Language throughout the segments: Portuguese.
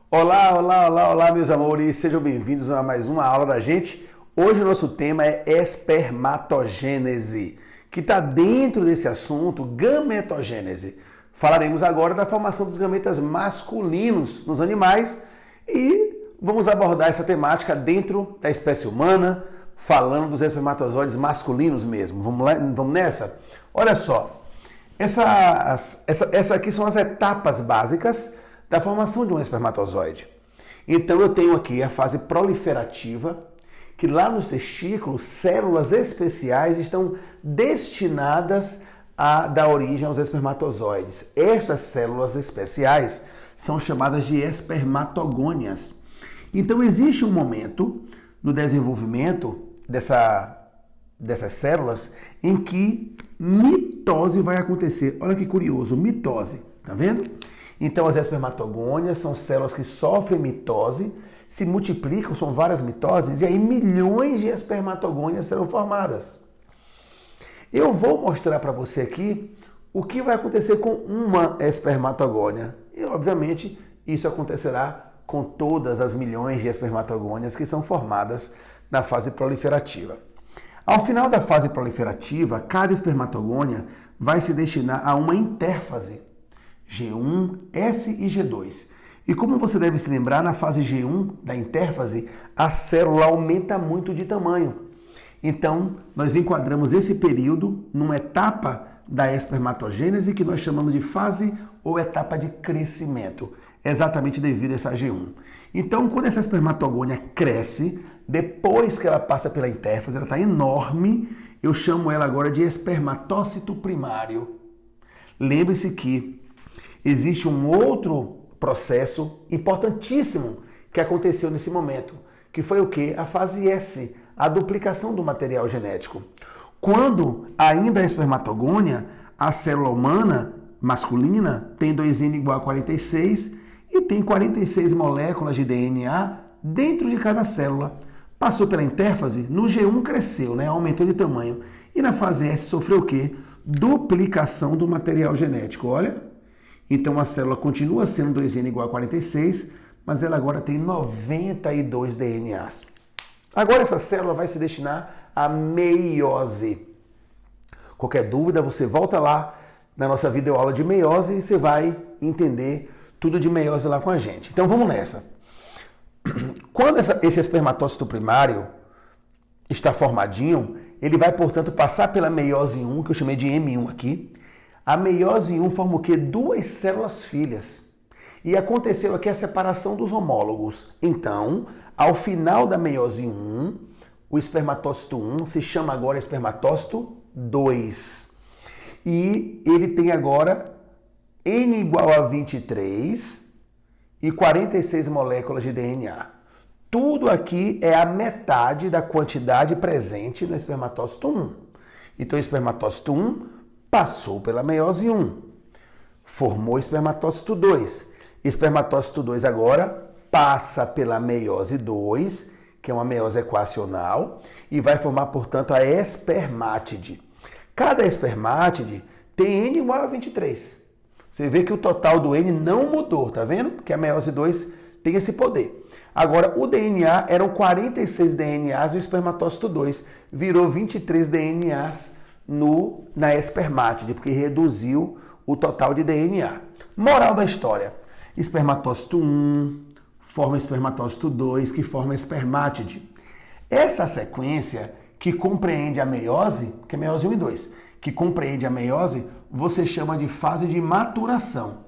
Olá, olá, olá, olá, meus amores, sejam bem-vindos a mais uma aula da gente. Hoje o nosso tema é espermatogênese, que está dentro desse assunto, gametogênese. Falaremos agora da formação dos gametas masculinos nos animais e vamos abordar essa temática dentro da espécie humana, falando dos espermatozoides masculinos mesmo. Vamos nessa? Olha só, essa aqui são as etapas básicas da formação de um espermatozoide. Então eu tenho aqui a fase proliferativa, que lá nos testículos, células especiais estão destinadas a dar origem aos espermatozoides. Estas células especiais são chamadas de espermatogônias. Então existe um momento no desenvolvimento dessas células em que mitose vai acontecer. Olha que curioso, mitose, tá vendo? Então as espermatogônias são células que sofrem mitose, se multiplicam, são várias mitoses, e aí milhões de espermatogônias serão formadas. Eu vou mostrar para você aqui o que vai acontecer com uma espermatogônia. E obviamente isso acontecerá com todas as milhões de espermatogônias que são formadas na fase proliferativa. Ao final da fase proliferativa, cada espermatogônia vai se destinar a uma intérfase, G1, S e G2. E como você deve se lembrar, na fase G1 da intérfase, a célula aumenta muito de tamanho. Então, nós enquadramos esse período numa etapa da espermatogênese que nós chamamos de fase ou etapa de crescimento, exatamente devido a essa G1. Então, quando essa espermatogônia cresce, depois que ela passa pela intérfase, ela está enorme, eu chamo ela agora de espermatócito primário. Lembre-se que existe um outro processo importantíssimo que aconteceu nesse momento, que foi o quê? A fase S, a duplicação do material genético. Quando ainda é espermatogônia, a célula humana masculina tem 2N igual a 46 e tem 46 moléculas de DNA dentro de cada célula. Passou pela intérfase, no G1 cresceu, né? Aumentou de tamanho. E na fase S sofreu o quê? Duplicação do material genético, olha. Então a célula continua sendo 2N igual a 46, mas ela agora tem 92 DNAs. Agora essa célula vai se destinar à meiose. Qualquer dúvida, você volta lá na nossa videoaula de meiose e você vai entender tudo de meiose lá com a gente. Então vamos nessa. Quando esse espermatócito primário está formadinho, ele vai, portanto, passar pela meiose 1, que eu chamei de M1 aqui. A meiose 1 forma o quê? Duas células filhas. E aconteceu aqui a separação dos homólogos. Então, ao final da meiose 1, o espermatócito 1 se chama agora espermatócito 2. E ele tem agora N igual a 23 e 46 moléculas de DNA. Tudo aqui é a metade da quantidade presente no espermatócito 1. Então, o espermatócito 1 passou pela meiose 1, formou espermatócito 2. Espermatócito 2 agora passa pela meiose 2, que é uma meiose equacional, e vai formar, portanto, a espermátide. Cada espermátide tem N igual a 23. Você vê que o total do N não mudou, tá vendo? Porque a meiose 2 tem esse poder. Agora, o DNA eram 46 DNAs do espermatócito 2, virou 23 DNAs na espermátide, porque reduziu o total de DNA. Moral da história: espermatócito 1 forma espermatócito 2, que forma espermátide. Essa sequência que compreende a meiose, que é meiose 1 e 2, que compreende a meiose, você chama de fase de maturação.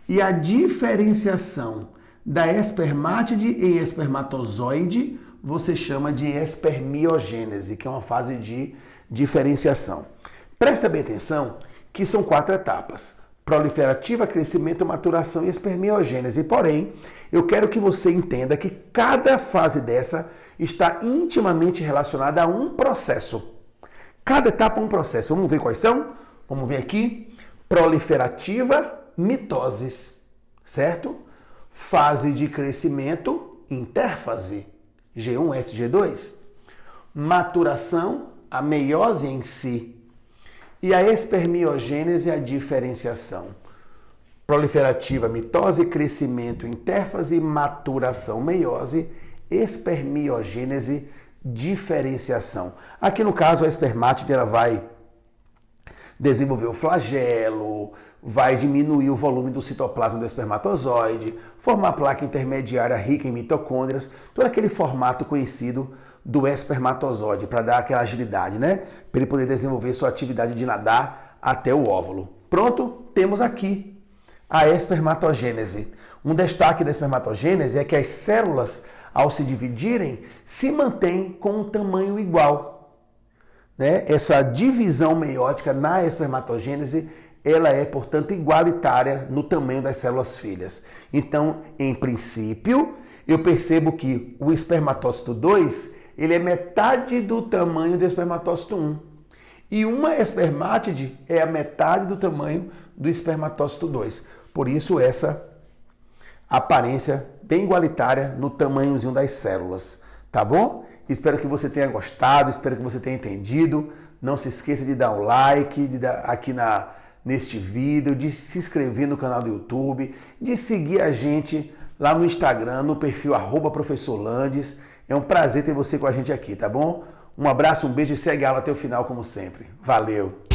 E a diferenciação da espermátide em espermatozoide, você chama de espermiogênese, que é uma fase de diferenciação. Presta bem atenção que são 4 etapas: proliferativa, crescimento, maturação e espermiogênese. Porém, eu quero que você entenda que cada fase dessa está intimamente relacionada a um processo. Cada etapa é um processo. Vamos ver quais são? Vamos ver aqui. Proliferativa, mitoses, certo? Fase de crescimento, intérfase, G1, S, G2. Maturação, a meiose em si. E a espermiogênese, a diferenciação. proliferativa, mitose, crescimento, intérfase, maturação, meiose, espermiogênese, diferenciação. Aqui no caso a espermátide ela vai desenvolver o flagelo, vai diminuir o volume do citoplasma do espermatozoide, formar placa intermediária rica em mitocôndrias, todo aquele formato conhecido do espermatozoide, para dar aquela agilidade, né? Para ele poder desenvolver sua atividade de nadar até o óvulo. Pronto, temos aqui a espermatogênese. Um destaque da espermatogênese é que as células, ao se dividirem, se mantêm com um tamanho igual, né? Essa divisão meiótica na espermatogênese, ela é, portanto, igualitária no tamanho das células filhas. Então, em princípio, eu percebo que o espermatócito 2, ele é metade do tamanho do espermatócito 1. E uma espermátide é a metade do tamanho do espermatócito 2. Por isso, essa aparência bem igualitária no tamanhozinho das células. Tá bom? Espero que você tenha gostado, espero que você tenha entendido. Não se esqueça de dar um like neste vídeo, de se inscrever no canal do YouTube, de seguir a gente lá no Instagram, no perfil @professorlandes. É um prazer ter você com a gente aqui, tá bom? Um abraço, um beijo e segue a aula até o final, como sempre. Valeu!